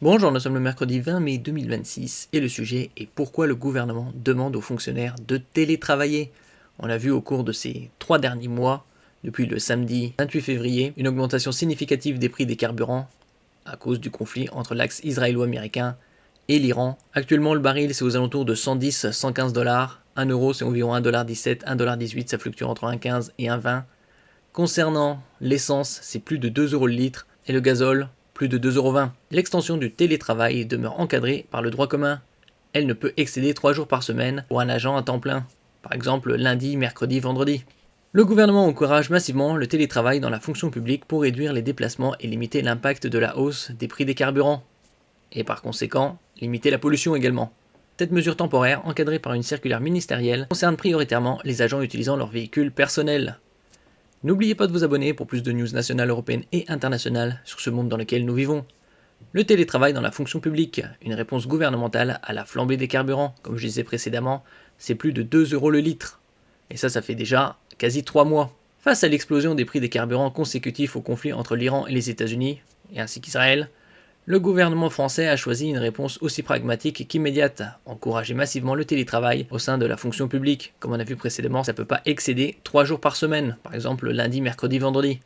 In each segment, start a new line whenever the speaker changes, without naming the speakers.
Bonjour, nous sommes le mercredi 20 mai 2026 et le sujet est pourquoi le gouvernement demande aux fonctionnaires de télétravailler. On a vu au cours de ces 3 derniers mois, depuis le samedi 28 février, une augmentation significative des prix des carburants à cause du conflit entre l'axe israélo-américain et l'Iran. Actuellement, le baril c'est aux alentours de 110-115 dollars. 1 euro c'est environ 1,17 $, 1,18 $, ça fluctue entre 1,15 et 1,20 $. Concernant l'essence, c'est plus de 2 euros le litre et le gazole, plus de 2,20 €. L'extension du télétravail demeure encadrée par le droit commun. Elle ne peut excéder 3 jours par semaine pour un agent à temps plein, par exemple lundi, mercredi, vendredi. Le gouvernement encourage massivement le télétravail dans la fonction publique pour réduire les déplacements et limiter l'impact de la hausse des prix des carburants. Et par conséquent, limiter la pollution également. Cette mesure temporaire, encadrée par une circulaire ministérielle, concerne prioritairement les agents utilisant leur véhicule personnel. N'oubliez pas de vous abonner pour plus de news nationales, européennes et internationales sur ce monde dans lequel nous vivons. Le télétravail dans la fonction publique, une réponse gouvernementale à la flambée des carburants, comme je disais précédemment, c'est plus de 2 euros le litre. Et ça fait déjà quasi 3 mois. Face à l'explosion des prix des carburants consécutifs au conflit entre l'Iran et les États-Unis, et ainsi qu'Israël, le gouvernement français a choisi une réponse aussi pragmatique qu'immédiate, encourager massivement le télétravail au sein de la fonction publique. Comme on a vu précédemment, ça ne peut pas excéder 3 jours par semaine, par exemple lundi, mercredi, vendredi.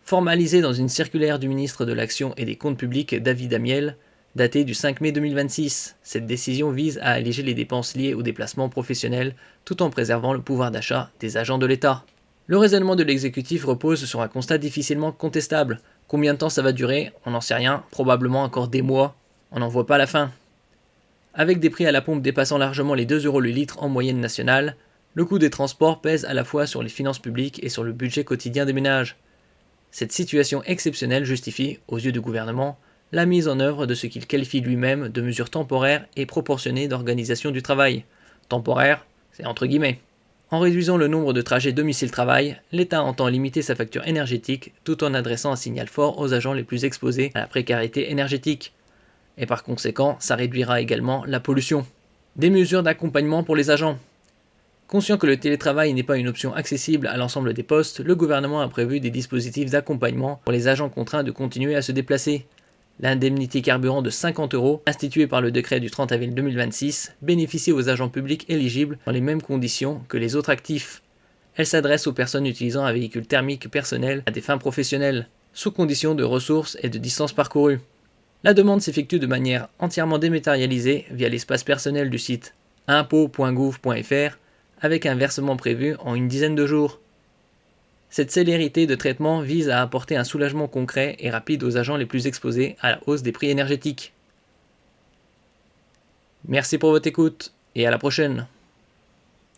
Formalisé dans une circulaire du ministre de l'Action et des Comptes Publics David Amiel, datée du 5 mai 2026, cette décision vise à alléger les dépenses liées aux déplacements professionnels tout en préservant le pouvoir d'achat des agents de l'État. Le raisonnement de l'exécutif repose sur un constat difficilement contestable. Combien de temps ça va durer? On n'en sait rien, probablement encore des mois, on n'en voit pas la fin. Avec des prix à la pompe dépassant largement les 2 euros le litre en moyenne nationale, le coût des transports pèse à la fois sur les finances publiques et sur le budget quotidien des ménages. Cette situation exceptionnelle justifie, aux yeux du gouvernement, la mise en œuvre de ce qu'il qualifie lui-même de mesures temporaires et proportionnées d'organisation du travail. Temporaire, c'est entre guillemets. En réduisant le nombre de trajets domicile-travail, l'État entend limiter sa facture énergétique tout en adressant un signal fort aux agents les plus exposés à la précarité énergétique. Et par conséquent, ça réduira également la pollution. Des mesures d'accompagnement pour les agents. Conscient que le télétravail n'est pas une option accessible à l'ensemble des postes, le gouvernement a prévu des dispositifs d'accompagnement pour les agents contraints de continuer à se déplacer. L'indemnité carburant de 50 €, instituée par le décret du 30 avril 2026, bénéficie aux agents publics éligibles dans les mêmes conditions que les autres actifs. Elle s'adresse aux personnes utilisant un véhicule thermique personnel à des fins professionnelles, sous condition de ressources et de distance parcourue. La demande s'effectue de manière entièrement dématérialisée via l'espace personnel du site impôts.gouv.fr avec un versement prévu en une dizaine de jours. Cette célérité de traitement vise à apporter un soulagement concret et rapide aux agents les plus exposés à la hausse des prix énergétiques. Merci pour votre écoute et à la prochaine.